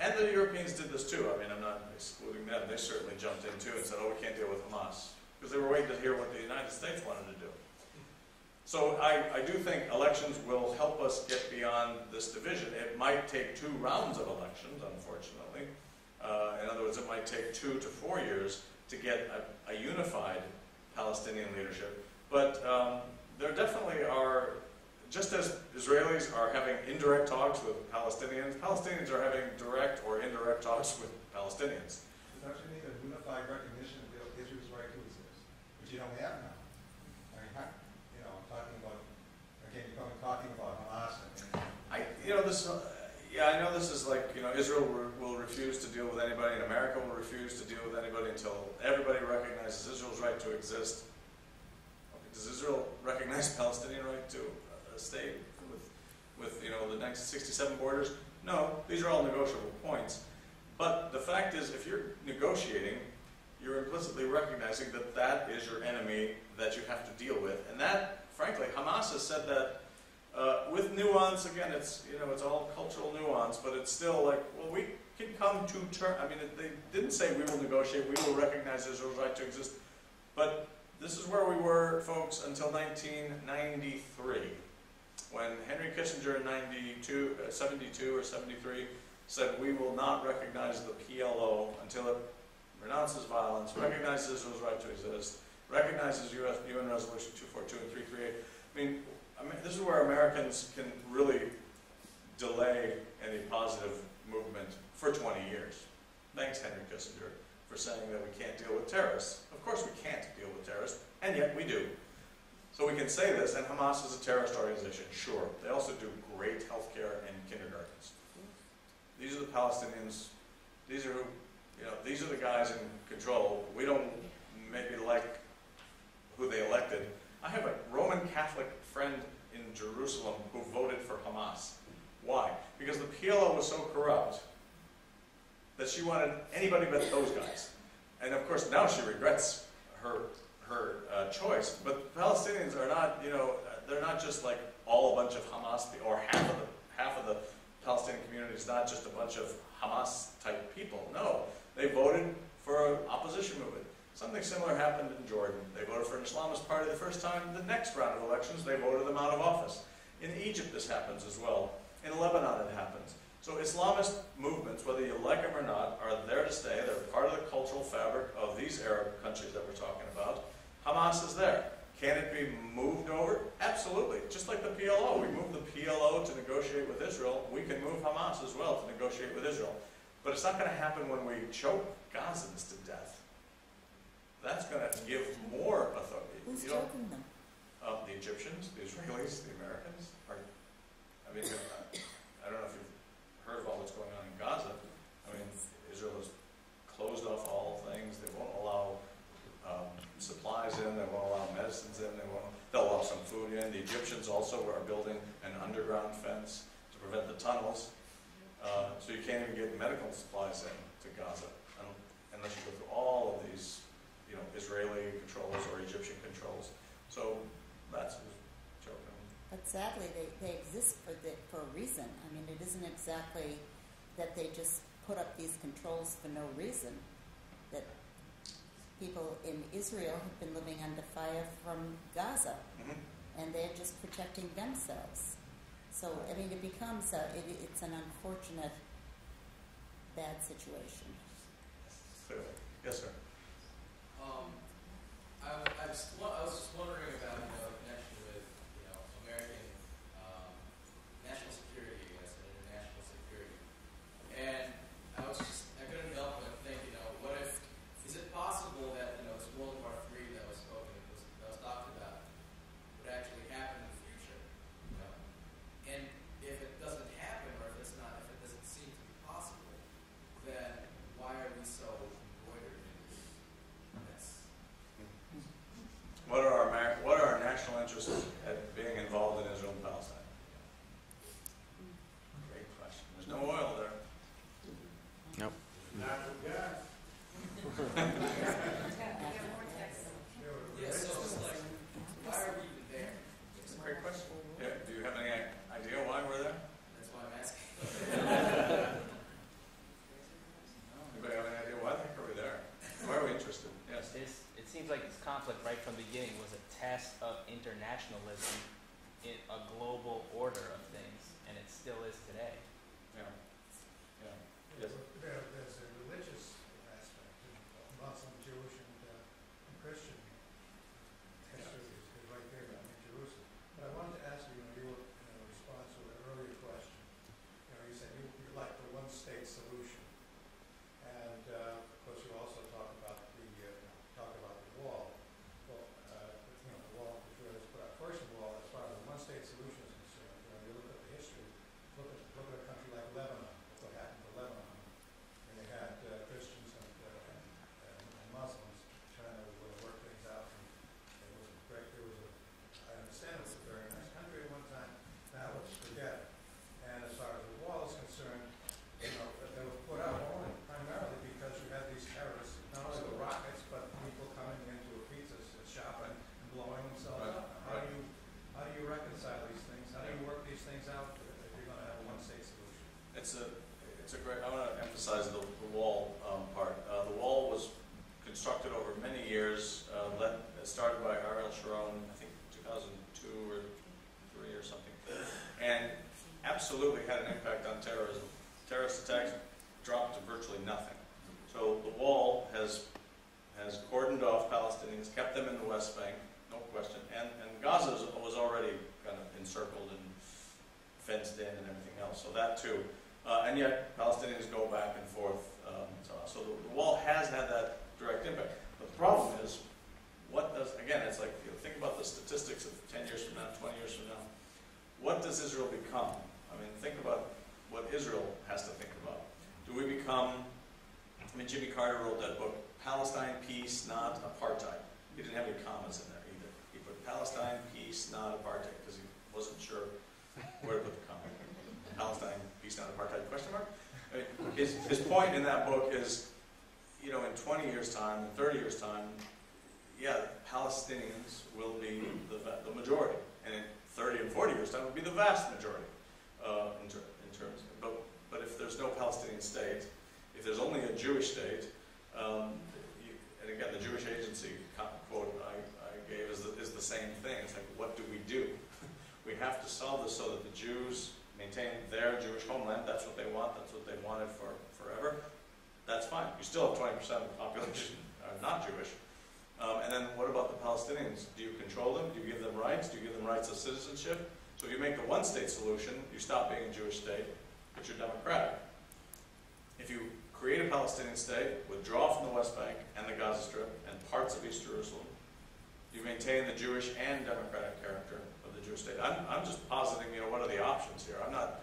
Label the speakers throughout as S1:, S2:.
S1: And the Europeans did this too. I mean, I'm not excluding them. They certainly jumped in too and said, oh, we can't deal with Hamas. Because they were waiting to hear what the United States wanted to do. So I do think elections will help us get beyond this division. It might take 2 rounds of elections, unfortunately. In other words, it might take 2 to 4 years to get a unified Palestinian leadership. But there definitely are, just as Israelis are having indirect talks with Palestinians, Palestinians are having direct or indirect talks with Palestinians.
S2: Don't you need a unified recognition of Israel's right to exist, which you don't have now? I mean, you know, I'm talking about, again, you're talking about Hamas and
S1: I know this is like, Israel will refuse to deal with anybody, and America will refuse to deal with anybody until everybody recognizes Israel's right to exist. Okay, does Israel recognize Palestinian right to a state with the 1967 borders? No, these are all negotiable points. But the fact is, if you're negotiating, you're implicitly recognizing that that is your enemy that you have to deal with. And that, frankly, Hamas has said that with nuance. Again, it's all cultural nuance, but it's still like, well, we can come to terms. I mean, they didn't say we will negotiate, we will recognize Israel's right to exist. But this is where we were, folks, until 1993, when Henry Kissinger in 72 or 73 said we will not recognize the PLO until it renounces violence, recognizes Israel's right to exist, recognizes UN Resolution 242 and 338. I mean, this is where Americans can really delay any positive movement for 20 years. Thanks, Henry Kissinger, for saying that we can't deal with terrorists. Of course we can't deal with terrorists, and yet we do. So we can say this, and Hamas is a terrorist organization, sure. They also do great healthcare and kindergartens. These are the Palestinians. These are these are the guys in control. We don't maybe like who they elected. I have a Roman Catholic friend in Jerusalem who voted for Hamas. Why? Because the PLO was so corrupt that she wanted anybody but those guys. And of course now she regrets her choice. But Palestinians are not, they're not just like all a bunch of Hamas, or half of the Palestinian community is not just a bunch of Hamas-type people. No, they voted for an opposition movement. Something similar happened in Jordan. They voted for an Islamist party the first time. The next round of elections, they voted them out of office. In Egypt, this happens as well. In Lebanon, it happens. So Islamist movements, whether you like them or not, are there to stay. They're part of the cultural fabric of these Arab countries that we're talking about. Hamas is there. Can it be moved over? Absolutely. Just like the PLO. We moved the PLO to negotiate with Israel. We can move Hamas as well to negotiate with Israel. But it's not going to happen when we choke Gazans to death. That's going to give more authority.
S3: Who's choking them?
S1: The Egyptians, the Israelis, the Americans. I don't know if you've heard of all that's going on in Gaza. I mean, Israel has closed off all things. They won't allow supplies in. They won't allow medicines in. They'll allow some food in. The Egyptians also are building an underground fence to prevent the tunnels. So you can't even get medical supplies in to Gaza unless you go through all of these Israeli controls or Egyptian controls. So that's joking.
S3: But sadly, they exist for a reason. I mean, it isn't exactly that they just put up these controls for no reason. That people in Israel have been living under fire from Gaza, and they're just protecting themselves. So, I mean, it becomes it's an unfortunate, bad situation.
S1: Clearly. Yes, sir.
S4: I was just wondering about the connection with American national security, I guess, and international security. And I couldn't help but think, what if, is it possible that this World War III that was talked about would actually happen in the future? And if it doesn't happen, or if it doesn't seem to be possible, then why are we so embroidered in this mess?
S1: What are our national interests at being involved in Israel and Palestine? Great question. There's no oil there.
S5: Nope.
S2: natural gas.
S4: Yeah, so it's like, why are we even there?
S1: It's a great question. Yeah. Do you have any idea why we're there?
S4: That's why I'm asking.
S5: conflict right from the beginning was a test of internationalism in a global order of things, and it still is today.
S1: Yeah. Yeah. Yes.
S6: There's a religious aspect to Muslim, Jewish, and Christian history is right there in Jerusalem. But I wanted to ask you, you were in response to an earlier question, you said you like the one-state solution, and of course you also talk about the wall. Well, the wall that Israel has put up. First of all, as far as the one-state solution is concerned, you look at the history. Look at a country like Lebanon. Look what happened to Lebanon. And they had Christians and Muslims trying to work things out. And it was a great. I understand it was a very nice country at one time. Now let's forget it. And as far as the wall is concerned, they were put out only primarily because you had these terrorists, not only the rockets, but people coming into a pizza shop and blowing themselves up. How do you reconcile these things? How do you work these things out if you're going to have a one-state solution?
S1: It's a great. I want to emphasize the wall part. The wall was constructed over many years. Started by Ariel Sharon, I think 2002 or 3 or something, and absolutely had an impact on terrorism. Terrorist attacks dropped to virtually nothing. So the wall has cordoned off Palestinians, kept them in the West Bank, no question, and Gaza was already kind of encircled and fenced in and everything else. So that too. And yet, Palestinians go back and forth. So the wall has had that direct impact. But the problem is, it's like, think about the statistics of 10 years from now, 20 years from now. What does Israel become? I mean, think about what Israel has to think about. Do we become, Jimmy Carter wrote that book, Palestine, Peace, Not Apartheid. He didn't have any commas in there either. He put Palestine, Peace, Not Apartheid, because he wasn't sure where to put the comma. Palestine, peace, not apartheid, question mark? I mean, his point in that book is, in 20 years' time, in 30 years' time, Palestinians will be the majority. And in 30 and 40 years' time, will be the vast majority in terms of, but if there's no Palestinian state, if there's only a Jewish state, and again, the Jewish Agency quote I gave is the same thing. It's like, what do we do? We have to solve this so that the Jews maintain their Jewish homeland. That's what they want. That's what they wanted for forever. That's fine. You still have 20% of the population not Jewish. And then what about the Palestinians? Do you control them? Do you give them rights? Do you give them rights of citizenship? So if you make the one-state solution, you stop being a Jewish state, but you're democratic. If you create a Palestinian state, withdraw from the West Bank and the Gaza Strip and parts of East Jerusalem, you maintain the Jewish and democratic character of the Jewish state. I'm just positing, what are the options here? I'm not,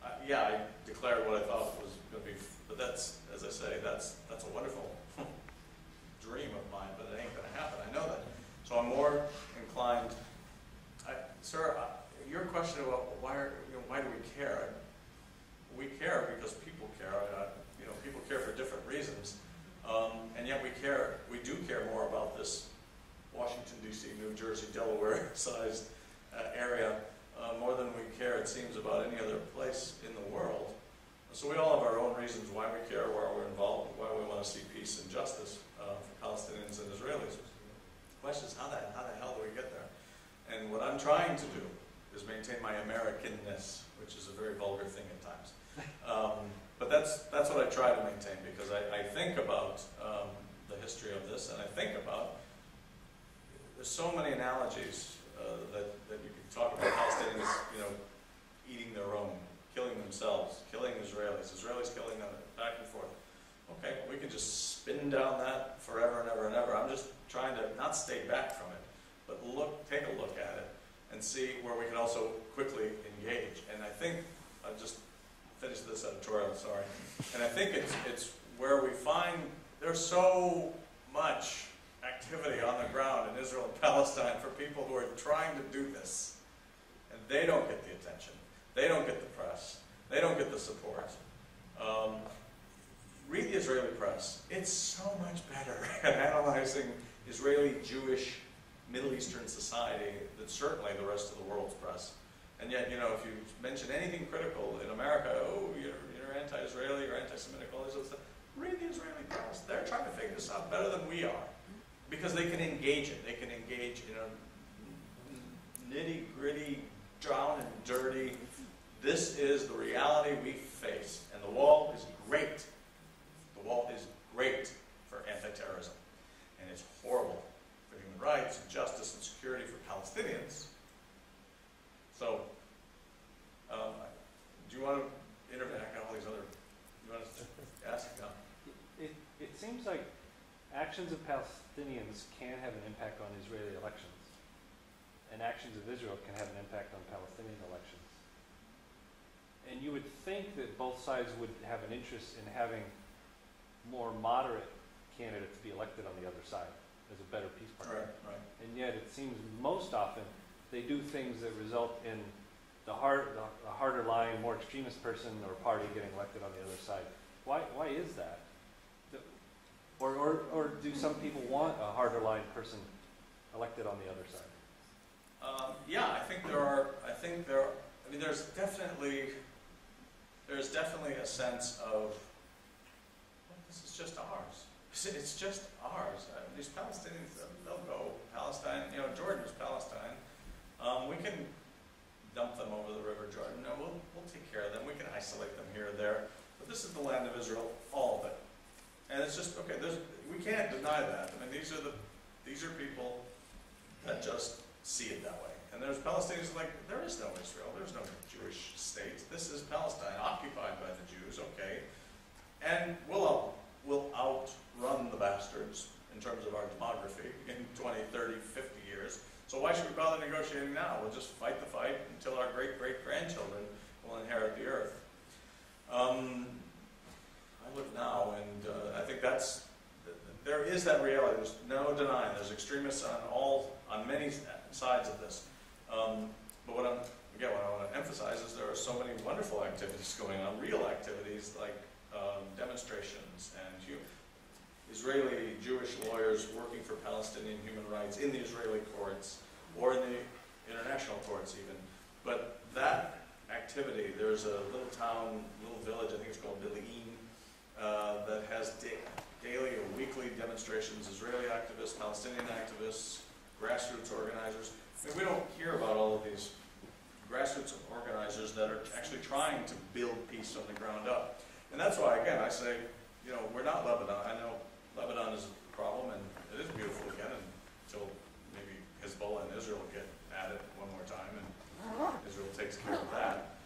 S1: I declared what I thought was going to be, but that's, as I say, that's a wonderful dream of mine, but it ain't going to happen. I know that. So I'm more inclined, sir, your question about why do we care? We care because people care. People care for different reasons, and yet we do care more about this Washington, D.C., New Jersey, Delaware-sized area more than we care, it seems, about any other place in the world. So we all have our own reasons why we care, why we're involved, why we want to see peace and justice for Palestinians and Israelis. The question is, how the hell do we get there? And what I'm trying to do is maintain my Americanness, which is a very vulgar thing at times. But that's what I try to maintain, because I think about the history of this, and I think about, there's so many analogies that you can talk about. Palestinians, eating their own, killing themselves, killing Israelis killing them, back and forth. Okay, we can just spin down that forever and ever and ever. I'm just trying to not stay back from it, but take a look at it and see where we can also quickly engage. And I think, I'll just finish this editorial, sorry. And I think it's where we find there's so much activity on the ground in Israel and Palestine for people who are trying to do this. And they don't get the attention. They don't get the press. They don't get the support. Read the Israeli press. It's so much better at analyzing Israeli, Jewish, Middle Eastern society than certainly the rest of the world's press. And yet, if you mention anything critical in America, you're anti-Israeli, you're anti-Semitic, all this other stuff. Read the Israeli press. They're trying to figure this out better than we are. because they can engage it. They can engage in a nitty-gritty, down and dirty. This is the reality we face, and the wall is great. The wall is great for anti-terrorism, and it's horrible for human rights and justice and security for Palestinians. So, do you want to intervene? I got all these other. You want to ask? No.
S7: It seems like actions of Palestinians can have an impact on Israeli elections, and actions of Israel can have an impact on Palestinian elections. And you would think that both sides would have an interest in having more moderate candidates be elected on the other side as a better peace partner.
S1: Right.
S7: And yet it seems most often they do things that result in the harder lying, more extremist person or party getting elected on the other side. Why is that? Or do some people want a harder lying person elected on the other side?
S1: Yeah, I think there are. I mean, there's definitely a sense of, well, this is just ours. It's just ours. These Palestinians, they'll go. Palestine, Jordan is Palestine. We can dump them over the River Jordan. No, we'll take care of them. We can isolate them here or there. But this is the land of Israel, all of it. And it's just, okay, we can't deny that. I mean, these are people that just see it that way. And there's Palestinians like, there is no Israel. There's no Jewish state. This is Palestine, occupied by the Jews, okay. And we'll outrun the bastards in terms of our demography in 20, 30, 50 years. So why should we bother negotiating now? We'll just fight the fight until our great-great-grandchildren will inherit the earth. I live now, and I think there is that reality. There's no denying. There's extremists on many sides of this. But what I want to emphasize is there are so many wonderful activities going on, real activities like demonstrations and Israeli Jewish lawyers working for Palestinian human rights in the Israeli courts or in the international courts even. But that activity, there's a little town, little village, I think it's called Bil'in, that has daily or weekly demonstrations, Israeli activists, Palestinian activists, grassroots organizers. I mean, we don't hear about all of these grassroots organizers that are actually trying to build peace on the ground up. And that's why, again, I say, we're not Lebanon. I know Lebanon is a problem, and it is beautiful again until maybe Hezbollah and Israel get at it one more time, and Israel takes care of that,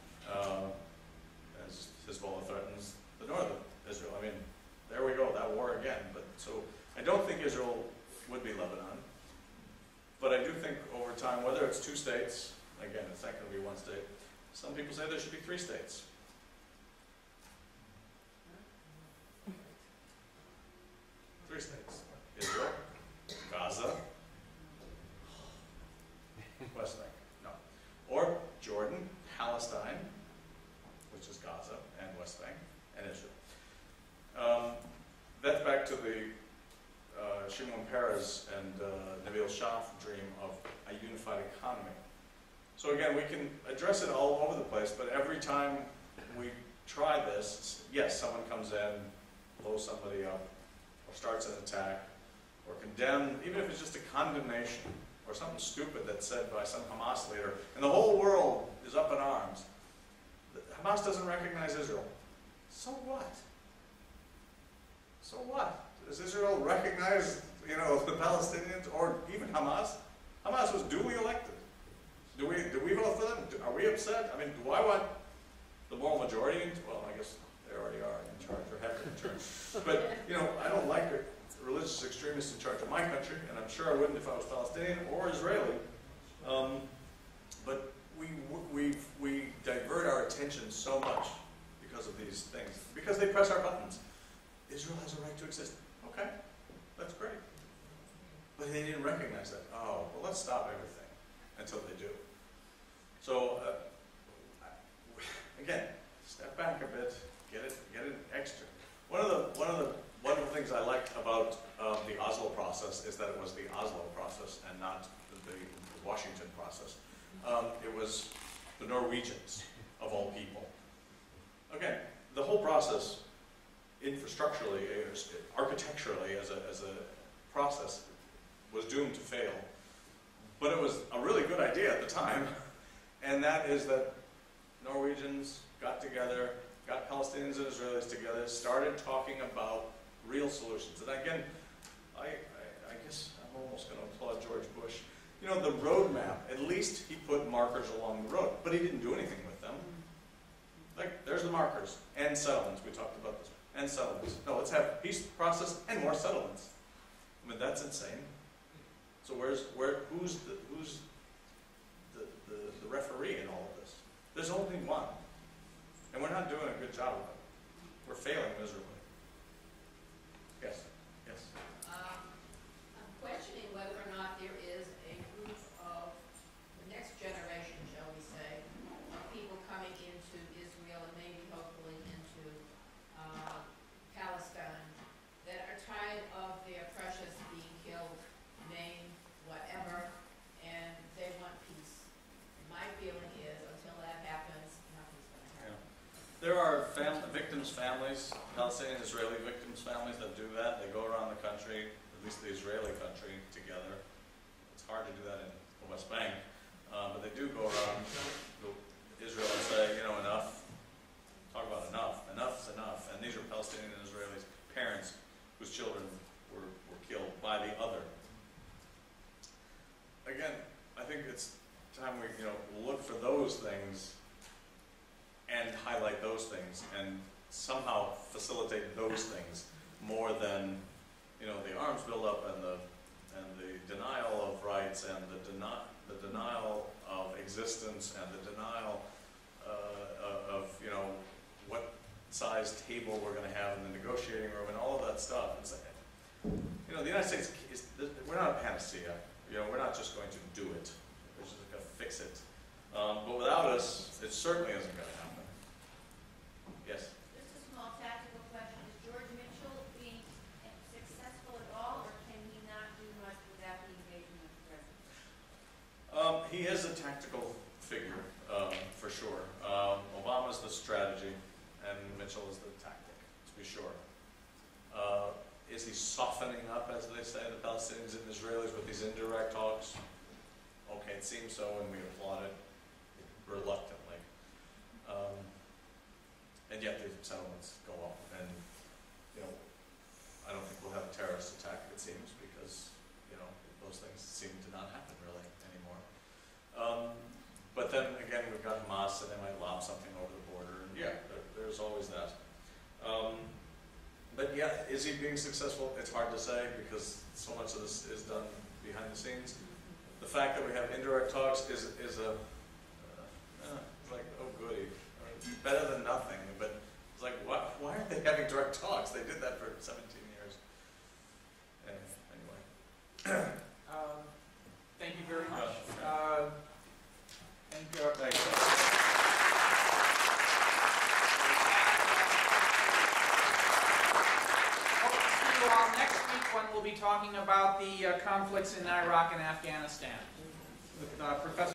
S1: as Hezbollah threatens the north of Israel. I mean, there we go, that war again. But so I don't think Israel would be Lebanon, but I do think over time, whether it's two states, again, it's not going to be one state. Some people say there should be 3 states. Three states. Israel, Gaza, West Bank. No. Or Jordan, Palestine, which is Gaza, and West Bank, and Israel. That's back to the Shimon Peres and Nabil Shah dream of a unified economy. So again, we can address it all over the place, but every time we try this, yes, someone comes in, blows somebody up, or starts an attack, or condemn, even if it's just a condemnation, or something stupid that's said by some Hamas leader, and the whole world is up in arms. Hamas doesn't recognize Israel. So what? So what? Does Israel recognize, the Palestinians, or even Hamas? Hamas was duly elected. Do we vote for them? Are we upset? I mean, do I want the moral majority? Well, I guess they already are in charge, or have been in charge. But, I don't like religious extremists in charge of my country, and I'm sure I wouldn't if I was Palestinian or Israeli. But we divert our attention so much because of these things, because they press our buttons. Israel has a right to exist. Okay, that's great. But they didn't recognize that. Oh, well, let's stop everything until they do. So, again, step back a bit, get it extra. One of the wonderful things I liked about the Oslo process is that it was the Oslo process and not the Washington process. It was the Norwegians, of all people. Again, the whole process, infrastructurally, architecturally, as a process, was doomed to fail. But it was a really good idea at the time, and that is that Norwegians got together, got Palestinians and Israelis together, started talking about real solutions. And again, I guess I'm almost going to applaud George Bush. You know, the roadmap, at least he put markers along the road, but he didn't do anything with them. Like, there's the markers, and settlements, we talked about this, and settlements. No, let's have peace process and more settlements. I mean, that's insane. So who's the referee in all of this? There's only one. And we're not doing a good job of it. We're failing miserably. Yes? Yes?
S8: I'm questioning whether or not there is a group of the next generation, shall we say, of people coming into Israel and maybe hopefully into Palestine that are tired of their precious being killed, maimed, whatever, and they want peace. My feeling is until that happens, nothing's going to happen.
S1: There are victims' families, Palestinian Israeli victims' families that do that. They go around the country, at least the Israeli country, together. It's hard to do that in the West Bank, but they do go around Israel and say, you know, enough. Talk about enough. Enough's enough. And these are Palestinian and Israelis, parents whose children were killed by the other. Again, I think it's time we, look for those things and highlight those things and somehow facilitate those things more than, the arms buildup and the denial of rights and the denial of existence and the denial of what size table we're going to have in the negotiating room and all of that stuff. It's like, the United States we're not a panacea. We're not just going to do it. We're just going to fix it. But without us, it certainly isn't going to happen. Yes?
S9: Just a small tactical question. Is George Mitchell being successful at all, or can he not do much without the engagement of the president?
S1: He is a tactical figure, for sure. Obama's the strategy, and Mitchell is the tactic, to be sure. Is he softening up, as they say, the Palestinians and Israelis with these indirect talks? Okay, it seems so, and we applaud it reluctantly. And yet the settlements go up, and I don't think we'll have a terrorist attack, it seems, because those things seem to not happen really anymore. But then again, we've got Hamas, and they might lob something over the border, and there's always that. But is he being successful? It's hard to say because so much of this is done behind the scenes. The fact that we have indirect talks is like, oh goody, better than nothing. But it's like, why aren't they having direct talks? They did that for 17 years. Anyway.
S10: Thank you very much.
S1: Thank you.
S10: Next week, when we'll be talking about the conflicts in Iraq and Afghanistan with Professor